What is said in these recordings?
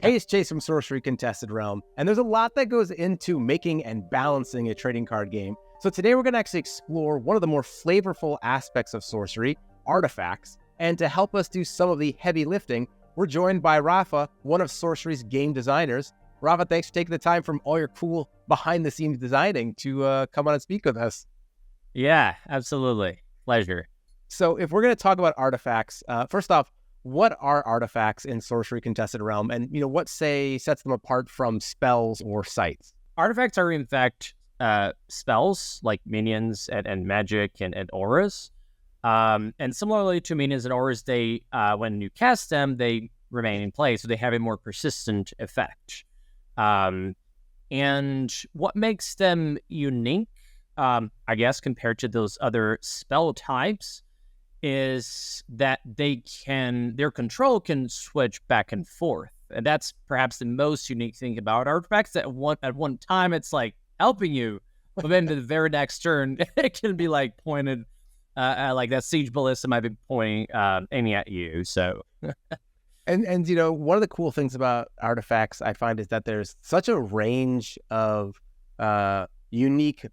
Hey, it's Chase from Sorcery Contested Realm, and there's a lot that goes into making and balancing a trading card game. So today we're going to actually explore one of the more flavorful aspects of Sorcery, artifacts, and to help us do some of the heavy lifting, we're joined by Rafa, one of Sorcery's game designers. Rafa, thanks for taking the time from all your cool behind-the-scenes designing to come on and speak with us. Yeah, absolutely. Pleasure. So if we're going to talk about artifacts, first off, what are artifacts in Sorcery Contested Realm, and what sets them apart from spells or sites? Artifacts are in fact spells like minions and magic and auras. And similarly to minions and auras, they when you cast them, they remain in play, so they have a more persistent effect. And what makes them unique, I guess, compared to those other spell types, is that their control can switch back and forth. And that's perhaps the most unique thing about artifacts. At one time, it's like helping you, but then the very next turn, it can be like pointed, like that siege ballista might be aiming at you. So, and one of the cool things about artifacts I find is that there's such a range of unique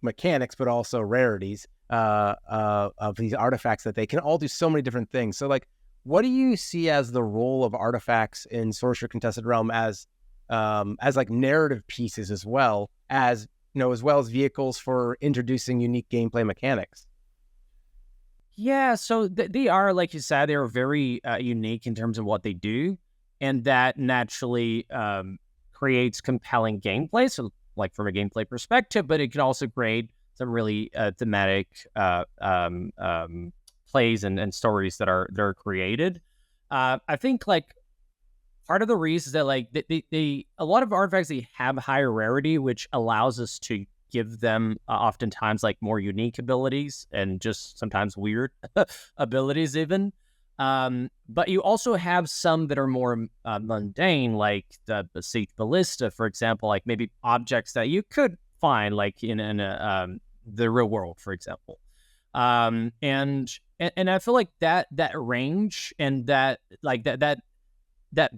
mechanics, but also rarities of these artifacts that they can all do so many different things. So, what do you see as the role of artifacts in Sorcerer Contested Realm as narrative pieces, as well as vehicles for introducing unique gameplay mechanics? Yeah, so they are, like you said, they are very unique in terms of what they do, and that naturally creates compelling gameplay. So, like from a gameplay perspective, but it can also create some really thematic plays and stories that are created. I think part of the reason is that they a lot of artifacts, they have higher rarity, which allows us to give them oftentimes more unique abilities and just sometimes weird abilities even. But you also have some that are more mundane, like the siege ballista, for example, like maybe objects that you could find in the real world, for example. And I feel like that range and that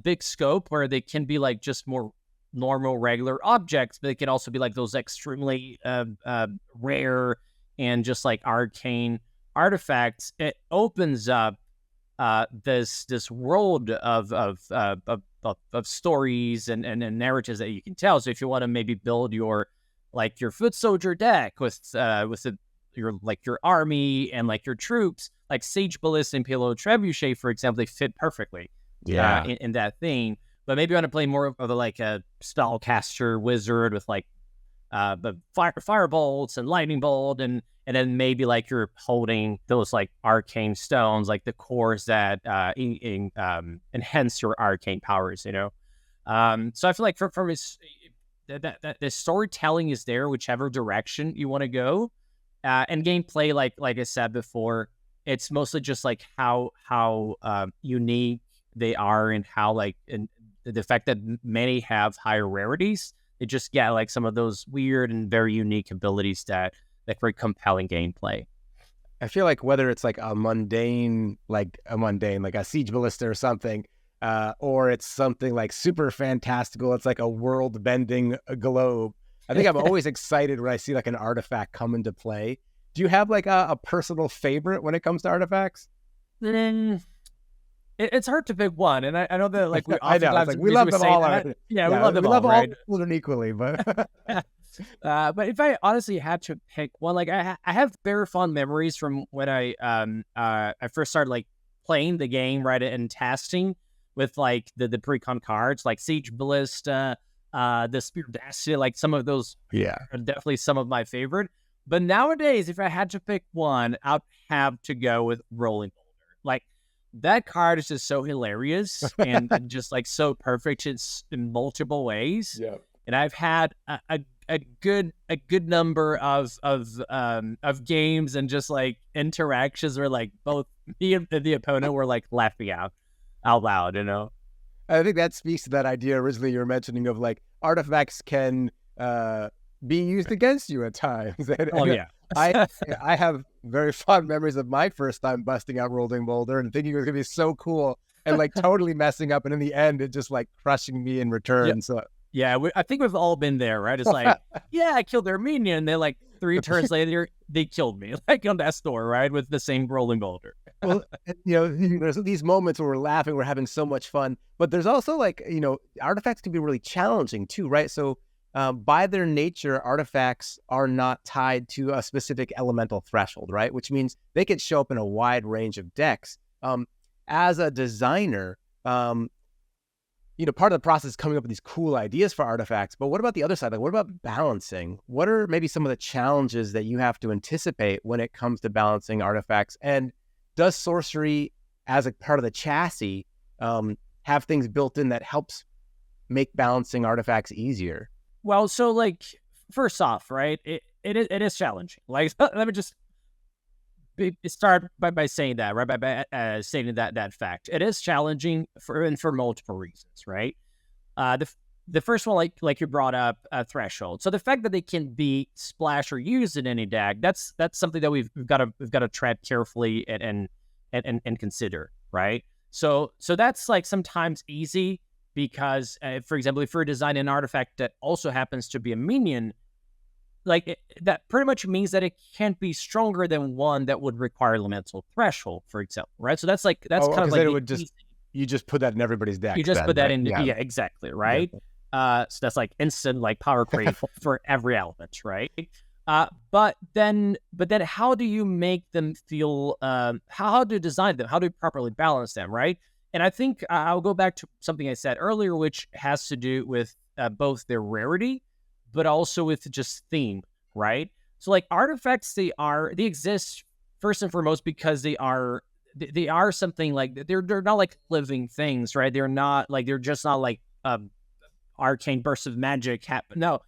big scope where they can be just more normal, regular objects, but they can also be those extremely rare and just arcane artifacts. It opens up this world of stories and narratives that you can tell. So if you want to maybe build your foot soldier deck with your army and your troops, like Siege Ballista and Payload Trebuchet, for example, they fit perfectly in that theme. But maybe you want to play more of a spellcaster wizard with fire bolts and lightning bolt, and then maybe you're holding those arcane stones, the cores that enhance your arcane powers. So I feel like from his that the storytelling is there, whichever direction you want to go, and gameplay, like I said before, it's mostly just how unique they are, and how and the fact that many have higher rarities, they just get some of those weird and very unique abilities that create compelling gameplay. I feel like whether it's a mundane, like a siege ballista or something, or it's something super fantastical, it's a world-bending globe. I think I'm always excited when I see an artifact come into play. Do you have a personal favorite when it comes to artifacts? It's hard to pick one, and I know that we I know we love them all. Yeah, we love them all, right? All equally, but but if I honestly had to pick one, I have very fond memories from when I first started playing the game, right, and testing with the pre-con cards like Siege Ballista, the Spear of Destiny, some of those are definitely some of my favorite. But nowadays, if I had to pick one, I'd have to go with Rolling Boulder. That card is just so hilarious and just so perfect in multiple ways. Yeah. And I've had a good number of games and just interactions where both me and the opponent were laughing out loud, I think that speaks to that idea originally you were mentioning of artifacts can be used against you at times. Yeah. I have very fond memories of my first time busting out Rolling Boulder and thinking it was going to be so cool. and like totally messing up, and in the end, it just like crushing me in return. So Yeah, I think we've all been there, right? It's like, yeah, I killed their minion, and then like 3 turns later, they killed me, like on that store, right, with the same rolling boulder. well, there's these moments where we're laughing, we're having so much fun, but there's also like, artifacts can be really challenging too, right? So by their nature, artifacts are not tied to a specific elemental threshold, right? Which means they could show up in a wide range of decks. As a designer, part of the process is coming up with these cool ideas for artifacts, but what about the other side? Like, what about balancing? What are maybe some of the challenges that you have to anticipate when it comes to balancing artifacts? And does sorcery, as a part of the chassis, have things built in that helps make balancing artifacts easier? Well, so like, first off, right, it is challenging. Like, let me just start by saying that, right? By stating that fact, it is challenging for multiple reasons, right? The first one, like you brought up, threshold. So the fact that they can be splashed or used in any deck, that's something that we've got to tread carefully and consider, right? So that's like sometimes easy because, for example, if you're designing an artifact that also happens to be a minion, like that pretty much means that it can't be stronger than one that would require elemental threshold, for example, right? So that's kind of like it would you just put that in everybody's deck. You just put that right? in, yeah, exactly, right? Yeah. So that's like instant like power creep for every element, right? But then how do you make them feel? How do you design them? How do you properly balance them, right? And I think I'll go back to something I said earlier, which has to do with both their rarity, but also with just theme, right? So like artifacts, they exist first and foremost because they are something like they're not like living things, right? They're just not like arcane bursts of magic happen. No,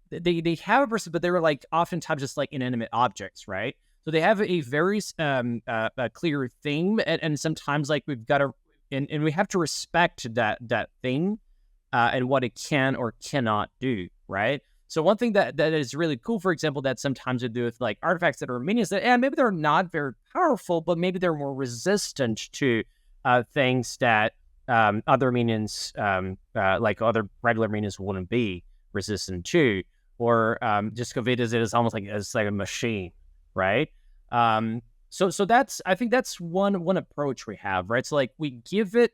they have a burst, but they're like oftentimes just like inanimate objects, right? So they have a very a clear theme, and sometimes like we've got to and we have to respect that thing and what it can or cannot do, right? So one thing that is really cool, for example, that sometimes we do with like artifacts that are minions, that maybe they're not very powerful, but maybe they're more resistant to things that other minions, like other regular minions, wouldn't be resistant to, or just Covitas, it is almost like it's like a machine, right? So I think that's one approach we have, right? So like we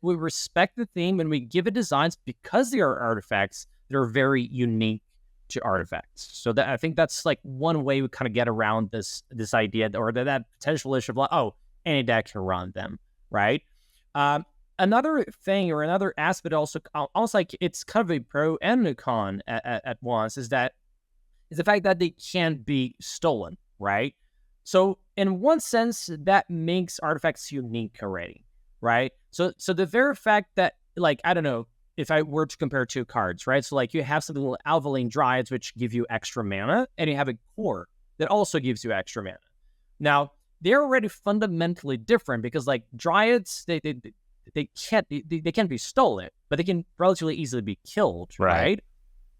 respect the theme and we give it designs because they are artifacts that are very unique to artifacts. So that I think that's like one way we kind of get around this idea, or that potential issue of like, oh, any deck can run them, right? Another thing or another aspect also, almost like it's kind of a pro and a con at once, is the fact that they can be stolen, right? So in one sense, that makes artifacts unique already, right? So the very fact that, like, I don't know, if I were to compare two cards, right? So like you have something like Alvaline Dryads, which give you extra mana, and you have a core that also gives you extra mana. Now, they're already fundamentally different because like Dryads, they can't be stolen, but they can relatively easily be killed, right?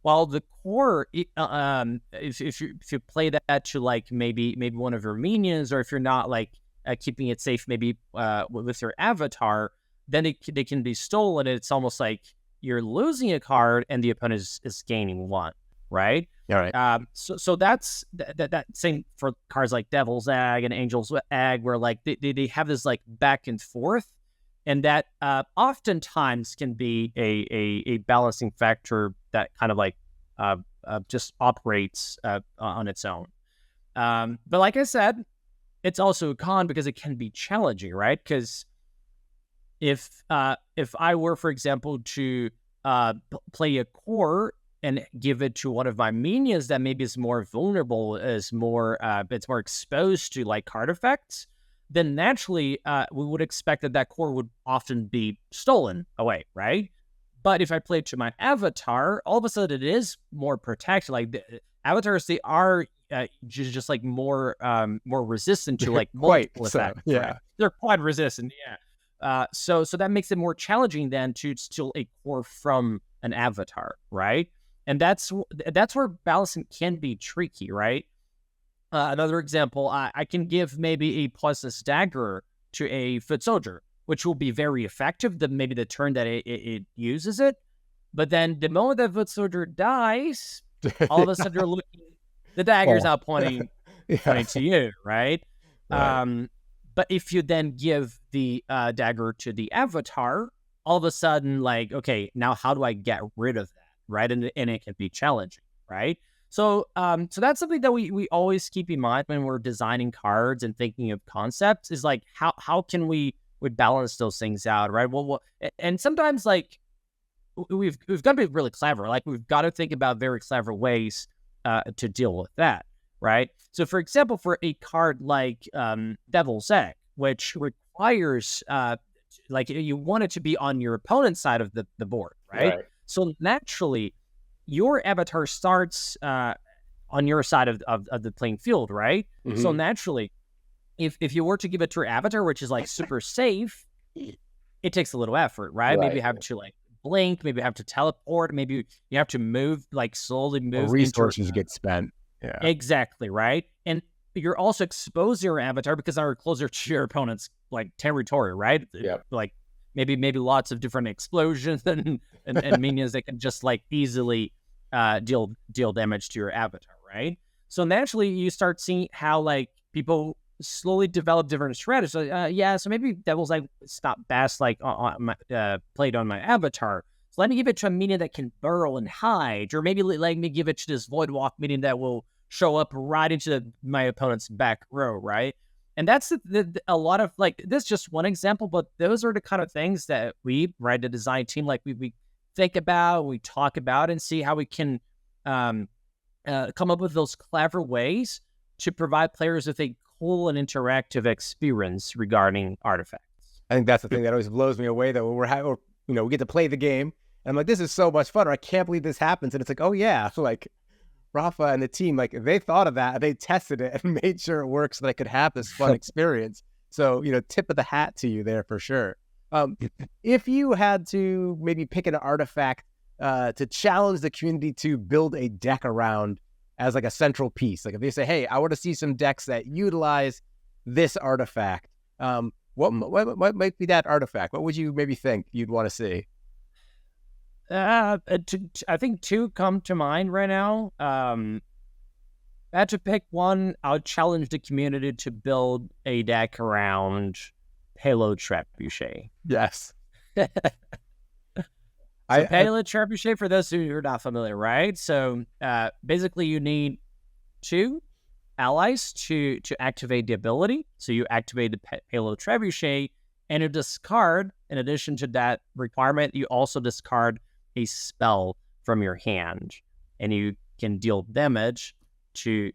While the core, if you play that to like maybe one of your minions, or if you're not like keeping it safe, maybe with your avatar, then they can be stolen. It's almost like you're losing a card and the opponent is gaining one, right? All right. So that's that same for cards like Devil's Egg and Angel's Egg, where like they have this like back and forth, and that oftentimes can be a balancing factor that kind of like just operates on its own. But like I said, it's also a con because it can be challenging, right? Because if I were, for example, to play a core and give it to one of my minions that maybe is more vulnerable, it's more exposed to like card effects, then naturally we would expect that core would often be stolen away, right? But if I play it to my avatar, all of a sudden it is more protected. Like the avatars, they are just like more resistant to like multiple effects. Yeah, right? They're quite resistant. Yeah. So that makes it more challenging than to steal a core from an avatar, right? And that's where balancing can be tricky, right? Another example, I can give maybe a +1 dagger to a foot soldier, which will be very effective, maybe the turn that it uses it. But then the moment that foot soldier dies, all of a sudden you're looking, the dagger is now pointing to you, right? But if you then give the dagger to the avatar, all of a sudden, like, okay, now how do I get rid of that, right? And it can be challenging, right? So so that's something that we always keep in mind when we're designing cards and thinking of concepts, is like, how can we balance those things out, right? Well, and sometimes, like, we've got to be really clever. Like, we've got to think about very clever ways to deal with that, right? So, for example, for a card like Devil's Egg, which requires like, you want it to be on your opponent's side of the board, right? So naturally, your avatar starts on your side of the playing field, right? So naturally, if you were to give it to your avatar, which is like super safe, it takes a little effort, right? Maybe you have to like blink, maybe you have to teleport, maybe you have to move, like slowly move. Resources get spent. Yeah, exactly, right. And you're also exposing your avatar because now you're closer to your opponent's like territory, right? Like maybe lots of different explosions and minions that can just like easily deal damage to your avatar, right? So naturally, you start seeing how like people slowly develop different strategies. So maybe Devil's Egg stop best like on my, played on my avatar. So let me give it to a minion that can burrow and hide, or maybe let me give it to this Void Walk minion that will show up right into my opponent's back row, right? And that's a lot of, like, this is just one example, but those are the kind of things that we, right, the design team, like we think about, we talk about, and see how we can come up with those clever ways to provide players with a cool and interactive experience regarding artifacts. I think that's the thing that always blows me away, though, when we get to play the game, and I'm like, this is so much fun, or I can't believe this happens, and it's like, oh yeah, like Rafa and the team, like, they thought of that, they tested it and made sure it works so that I could have this fun experience. So, tip of the hat to you there for sure. If you had to maybe pick an artifact to challenge the community to build a deck around as like a central piece, like if they say, hey, I want to see some decks that utilize this artifact, what might be that artifact? What would you maybe think you'd want to see? I think two come to mind right now. I had to pick one. I would challenge the community to build a deck around Payload Trebuchet. Yes. Payload Trebuchet, for those who are not familiar, right? So basically you need 2 allies to activate the ability. So you activate the Payload Trebuchet, and you discard, in addition to that requirement, you also discard a spell from your hand, and you can deal damage to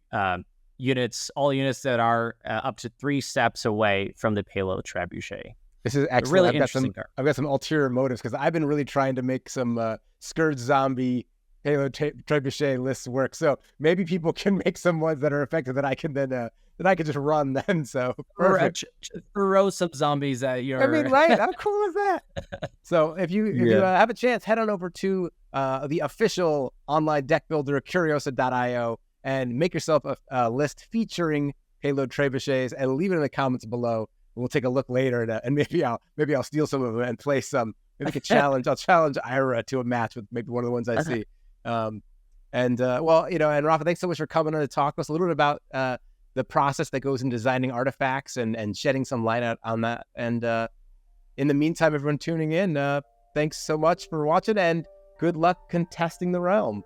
all units that are up to 3 steps away from the Payload Trebuchet. This is excellent. Really interesting card. I've got some ulterior motives, because I've been really trying to make some Scourge Zombie Payload Trebuchet lists work. So maybe people can make some ones that are effective that I can then that I can just run then. So perfect. Throw some zombies at your. I mean, right? How cool is that? So if you have a chance, head on over to the official online deck builder, Curiosa.io, and make yourself a list featuring Payload Trebuchets, and leave it in the comments below. We'll take a look later, and maybe I'll steal some of them and play some. Maybe we could challenge. I'll challenge Ira to a match with maybe one of the ones I see. And Rafa, thanks so much for coming on to talk to us a little bit about the process that goes in designing artifacts and shedding some light out on that. And in the meantime, everyone tuning in, thanks so much for watching, and good luck contesting the realm.